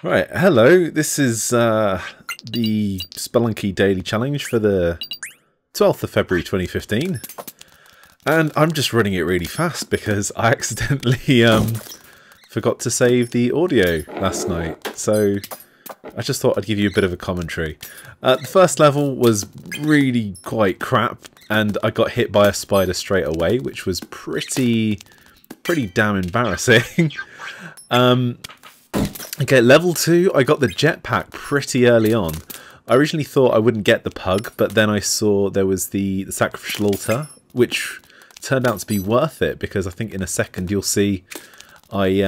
Right, hello. This is the Spelunky Daily Challenge for the 12th of February 2015. And I'm just running it really fast because I accidentally forgot to save the audio last night. So I just thought I'd give you a bit of a commentary. The first level was really quite crap, and I got hit by a spider straight away, which was pretty damn embarrassing. Okay, level 2, I got the jetpack pretty early on. I originally thought I wouldn't get the pug, but then I saw there was the sacrificial altar, which turned out to be worth it, because I think in a second you'll see I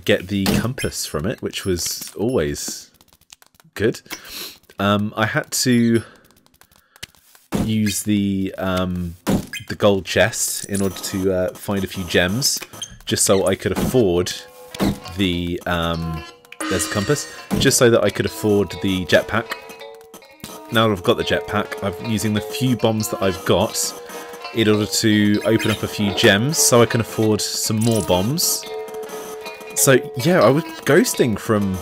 get the compass from it, which was always good. I had to use the gold chest in order to find a few gems, just so I could afford the there's the compass, just so that I could afford the jetpack. Now that I've got the jetpack, I'm using the few bombs that I've got in order to open up a few gems so I can afford some more bombs. So yeah, I was ghosting from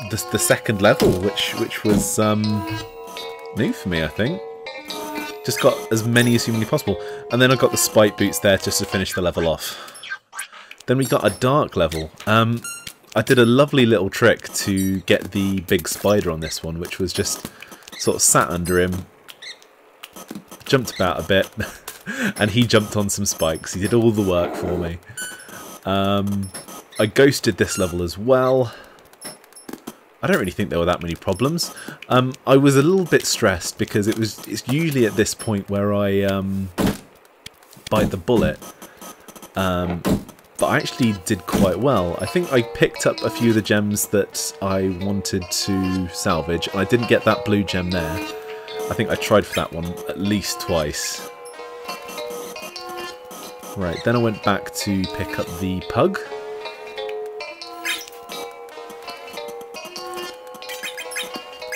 the second level, which was new for me, I think. Just got as many as humanly possible, and then I got the spike boots there just to finish the level off. Then we got a dark level. I did a lovely little trick to get the big spider on this one, which was just sort of sat under him, jumped about a bit, and he jumped on some spikes. He did all the work for me. I ghosted this level as well. I don't really think there were that many problems. I was a little bit stressed because it's usually at this point where I bite the bullet. But I actually did quite well. I think I picked up a few of the gems that I wanted to salvage, and I didn't get that blue gem there. I think I tried for that one at least twice. Right, then I went back to pick up the pug.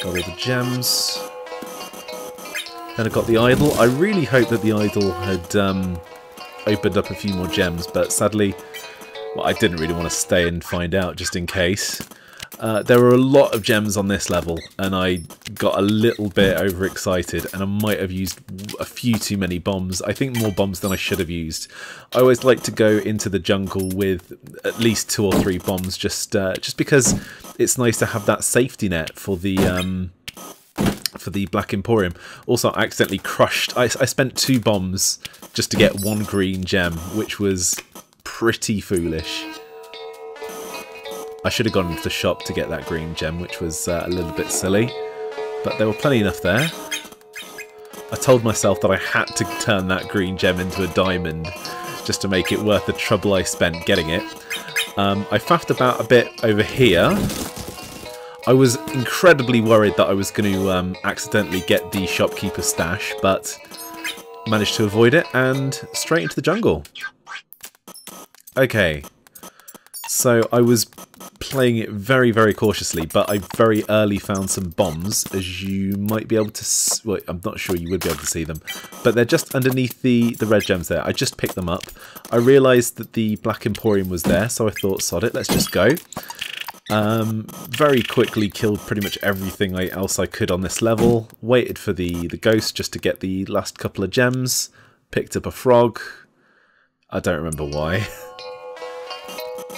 Got all the gems. Then I got the idol. I really hope that the idol had opened up a few more gems, but sadly, well, I didn't really want to stay and find out just in case. There were a lot of gems on this level, and I got a little bit overexcited, and I might have used a few too many bombs. I think more bombs than I should have used. I always like to go into the jungle with at least 2 or 3 bombs, just because it's nice to have that safety net for the Black Emporium. Also, I accidentally crushed. I spent 2 bombs just to get 1 green gem, which was pretty foolish. I should have gone to the shop to get that green gem, which was a little bit silly, but there were plenty enough there. I told myself that I had to turn that green gem into a diamond just to make it worth the trouble I spent getting it. I faffed about a bit over here. I was incredibly worried that I was going to accidentally get the Shopkeeper stash, but managed to avoid it and straight into the jungle. Okay, so I was playing it very, very cautiously, but I very early found some bombs, as you might be able to... well, I'm not sure you would be able to see them, but they're just underneath the red gems there. I just picked them up. I realised that the Black Emporium was there, so I thought, sod it, let's just go. Very quickly killed pretty much everything else I could on this level. Waited for the ghost just to get the last couple of gems. Picked up a frog. I don't remember why.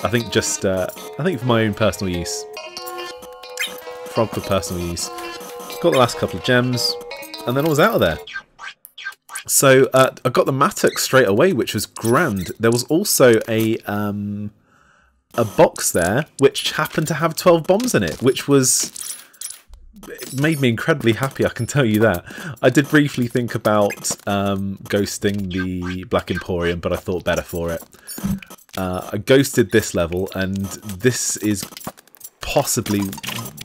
I think just I think for my own personal use. Frog for personal use. Got the last couple of gems, and then I was out of there. So I got the mattock straight away, which was grand. There was also a box there which happened to have 12 bombs in it, which was... it made me incredibly happy, I can tell you that. I did briefly think about ghosting the Black Emporium, but I thought better for it. I ghosted this level, and this is possibly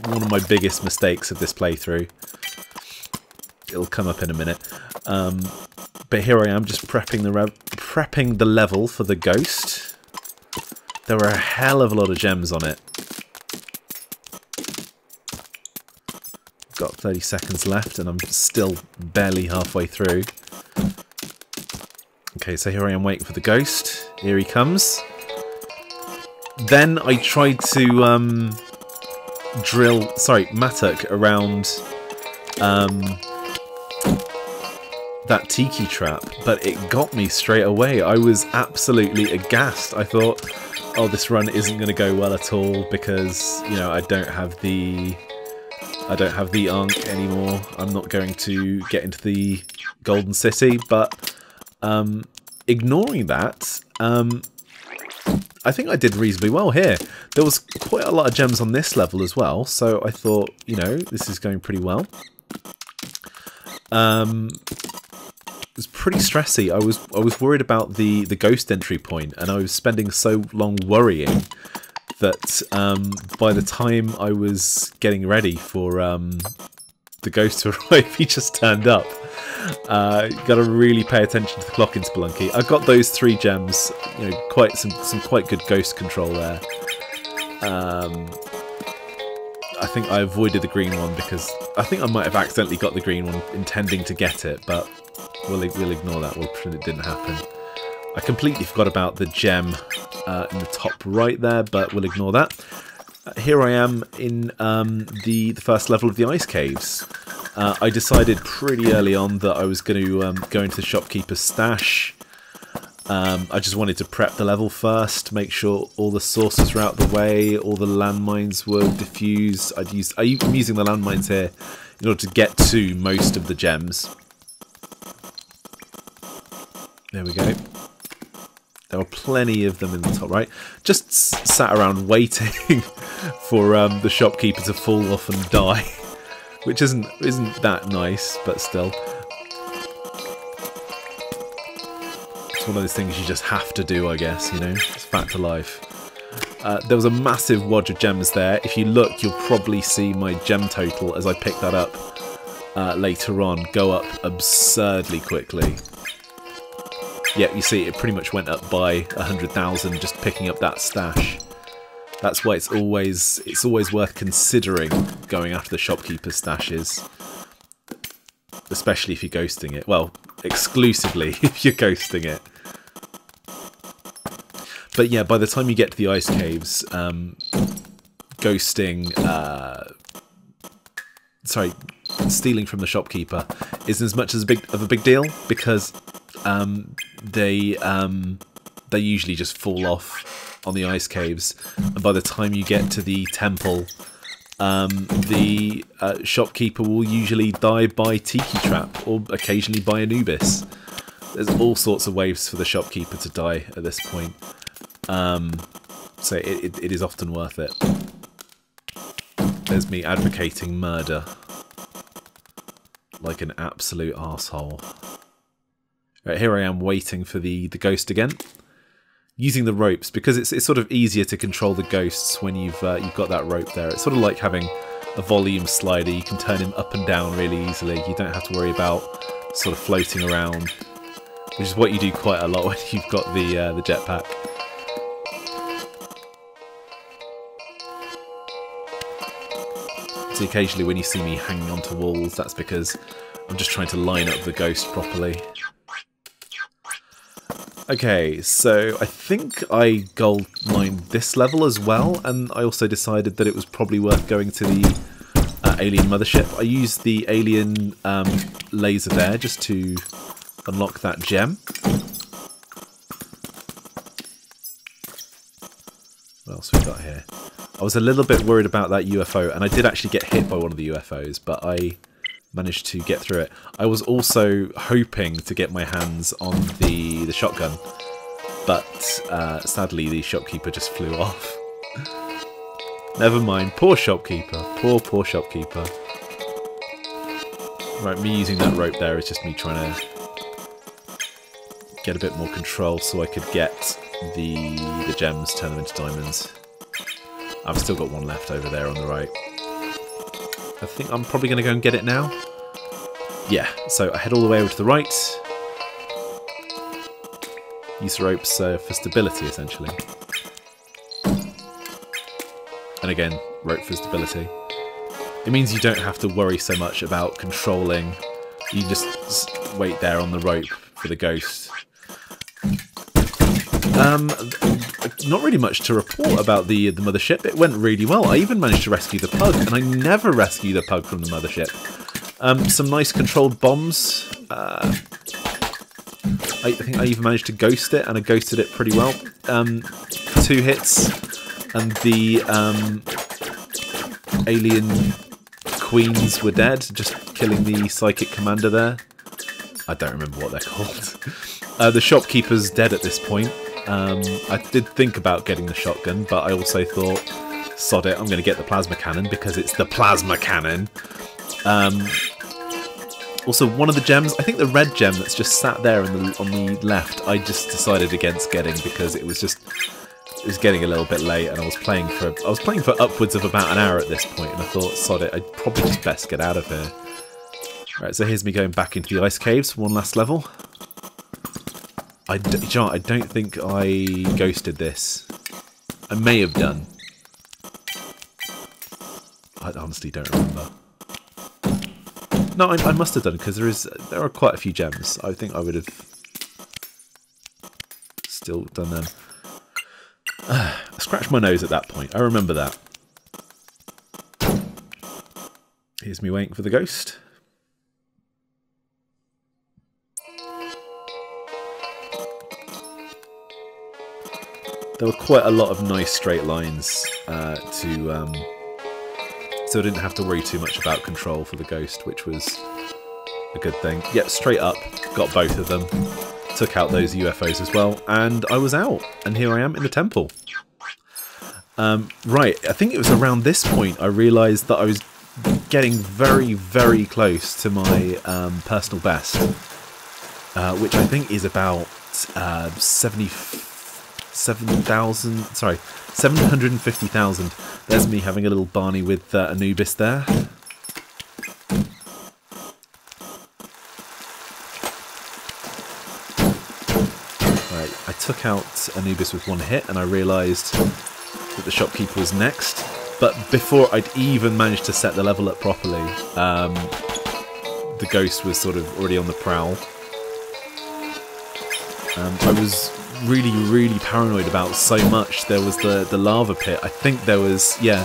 one of my biggest mistakes of this playthrough. It'll come up in a minute. But here I am, just prepping the level for the ghost. There were a hell of a lot of gems on it. Got 30 seconds left, and I'm still barely halfway through. Okay, so here I am waiting for the ghost. Here he comes. Then I tried to mattock around that tiki trap, but it got me straight away. I was absolutely aghast. I thought, oh, this run isn't going to go well at all because, you know, I don't have the Ankh anymore. I'm not going to get into the Golden City, but ignoring that, I think I did reasonably well here. There was quite a lot of gems on this level as well, so I thought, you know, this is going pretty well. It was pretty stressy. I was worried about the ghost entry point, and I was spending so long worrying that by the time I was getting ready for the ghost to arrive, he just turned up. Got to really pay attention to the clock in Spelunky. I got those 3 gems, you know, quite some quite good ghost control there. I think I avoided the green one because I think I might have accidentally got the green one intending to get it, but we'll ignore that. We'll pretend it didn't happen. I completely forgot about the gem in the top right there, but we'll ignore that. Here I am in the first level of the ice caves. I decided pretty early on that I was going to go into the Shopkeeper's stash. I just wanted to prep the level first, make sure all the sources were out the way, all the landmines were diffused. I'm using the landmines here in order to get to most of the gems. There we go. There were plenty of them in the top right. Just sat around waiting for the Shopkeeper to fall off and die, which isn't that nice, but still. It's one of those things you just have to do, I guess, you know? It's fact of life. There was a massive wodge of gems there. If you look, you'll probably see my gem total as I pick that up later on go up absurdly quickly. Yeah, you see, it pretty much went up by 100,000 just picking up that stash. That's why it's always worth considering going after the Shopkeeper's stashes, especially if you're ghosting it. Well, exclusively if you're ghosting it. But yeah, by the time you get to the ice caves, stealing from the Shopkeeper isn't as much as a big deal because they usually just fall off on the ice caves, and by the time you get to the temple, the Shopkeeper will usually die by Tiki Trap or occasionally by Anubis. There's all sorts of ways for the Shopkeeper to die at this point, so it is often worth it. There's me advocating murder like an absolute arsehole. Right, here I am waiting for the ghost again, using the ropes because it's sort of easier to control the ghosts when you've got that rope there. It's sort of like having a volume slider. You can turn him up and down really easily. You don't have to worry about sort of floating around, which is what you do quite a lot when you've got the jetpack. So occasionally when you see me hanging onto walls, that's because I'm just trying to line up the ghost properly. Okay, so I think I gold mined this level as well, and I also decided that it was probably worth going to the alien mothership. I used the alien laser there just to unlock that gem. What else we got here? I was a little bit worried about that UFO, and I did actually get hit by one of the UFOs, but I managed to get through it. I was also hoping to get my hands on the shotgun, but sadly the Shopkeeper just flew off. Never mind, poor Shopkeeper, poor Shopkeeper. Right, me using that rope there is just me trying to get a bit more control so I could get the gems, turn them into diamonds. I've still got one left over there on the right. I think I'm probably going to go and get it now. Yeah, so I head all the way over to the right. Use the ropes for stability, essentially. And again, rope for stability. It means you don't have to worry so much about controlling. You just wait there on the rope for the ghost. A not really much to report about the mothership. It went really well. I even managed to rescue the pug, and I never rescue the pug from the mothership. Some nice controlled bombs. I think I even managed to ghost it, and I ghosted it pretty well. 2 hits, and the alien queens were dead, just killing the psychic commander there. I don't remember what they're called. The shopkeeper's dead at this point. I did think about getting the shotgun, but I also thought, sod it, I'm going to get the plasma cannon because it's the plasma cannon. Also, one of the gems, I think the red gem that's just sat there on the left, I just decided against getting because it was getting a little bit late, and I was playing for upwards of about an hour at this point, and I thought, sod it, I'd probably just best get out of here. Right, so here's me going back into the ice caves for one last level. I don't think I ghosted this. I may have done. I honestly don't remember. No, I must have done, because there are quite a few gems. I think I would have still done them. I scratched my nose at that point. I remember that. Here's me waiting for the ghost. There were quite a lot of nice straight lines so I didn't have to worry too much about control for the ghost, which was a good thing. Yep, straight up, got both of them. Took out those UFOs as well, and I was out. And here I am in the temple. Right, I think it was around this point I realised that I was getting very, very close to my personal best, which I think is about 750,000. There's me having a little Barney with Anubis there. Right, I took out Anubis with one hit, and I realised that the shopkeeper was next. But before I'd even managed to set the level up properly, the ghost was sort of already on the prowl. I was really, really paranoid about so much. There was the lava pit. I think there was, yeah,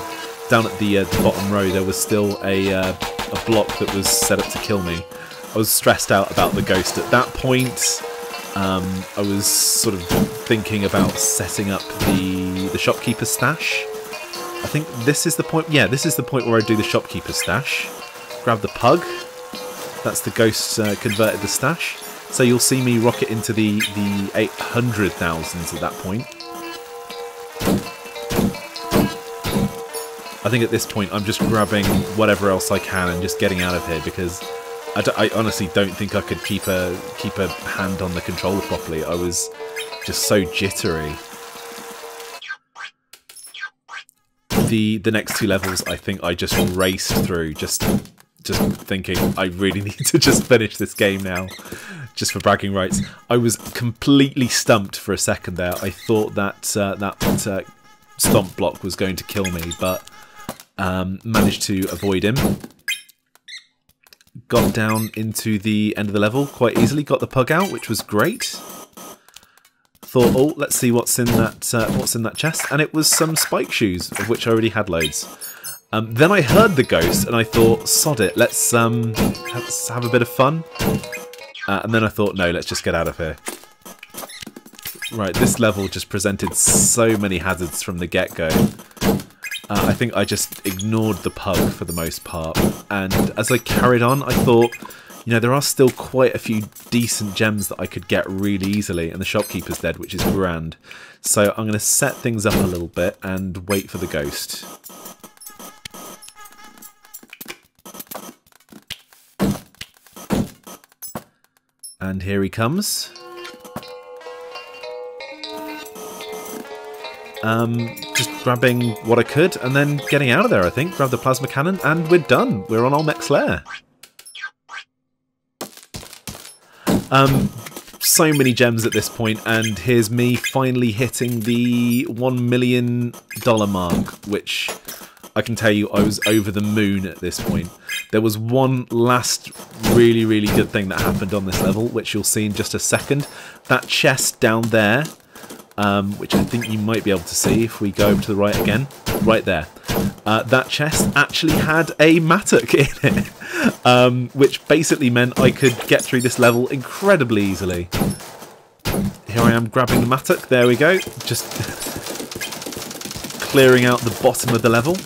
down at the bottom row, there was still a block that was set up to kill me. I was stressed out about the ghost at that point. I was sort of thinking about setting up the shopkeeper's stash. I think this is the point. Yeah, this is the point where I do the shopkeeper's stash. Grab the pug. That's the ghost converted the stash. So you'll see me rocket into the 800,000s at that point. I think at this point I'm just grabbing whatever else I can and just getting out of here, because I honestly don't think I could keep a hand on the controller properly. I was just so jittery. The next 2 levels, I think I just raced through, just thinking I really need to just finish this game now, just for bragging rights. I was completely stumped for a second there. I thought that that stomp block was going to kill me, but managed to avoid him. Got down into the end of the level quite easily. Got the pug out, which was great. Thought, oh, let's see what's in that chest, and it was some spike shoes, of which I already had loads. Then I heard the ghost, and I thought, sod it, let's have a bit of fun. And then I thought, no, let's just get out of here. Right, this level just presented so many hazards from the get-go. I think I just ignored the pug for the most part. And as I carried on, I thought, you know, there are still quite a few decent gems that I could get really easily, and the shopkeeper's dead, which is grand. So I'm going to set things up a little bit and wait for the ghost. And here he comes. Just grabbing what I could and then getting out of there, I think. Grab the plasma cannon and we're done. We're on Olmec's lair. So many gems at this point, and here's me finally hitting the $1 million mark, which I can tell you I was over the moon at this point. There was one last really, really good thing that happened on this level, which you'll see in just a second. That chest down there which I think you might be able to see if we go over to the right again. Right there. That chest actually had a mattock in it, which basically meant I could get through this level incredibly easily. Here I am grabbing the mattock. There we go. Just clearing out the bottom of the level.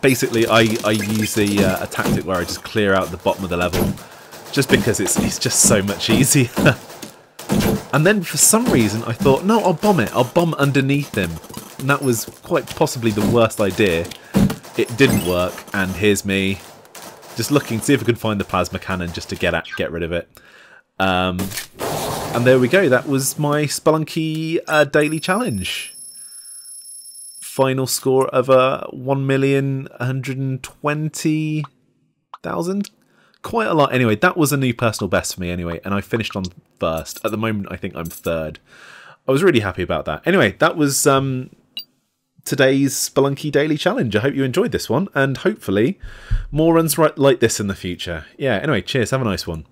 Basically, I use a tactic where I just clear out the bottom of the level, just because it's just so much easier. And then for some reason I thought, no, I'll bomb it. I'll bomb underneath him. And that was quite possibly the worst idea. It didn't work, and here's me just looking to see if I could find the plasma cannon just to get rid of it. And there we go. That was my Spelunky daily challenge. Final score of 1,120,000. Quite a lot. Anyway, that was a new personal best for me anyway, and I finished on first. At the moment, I think I'm third. I was really happy about that. Anyway, that was today's Spelunky Daily Challenge. I hope you enjoyed this one, and hopefully more runs like this in the future. Yeah, anyway, cheers. Have a nice one.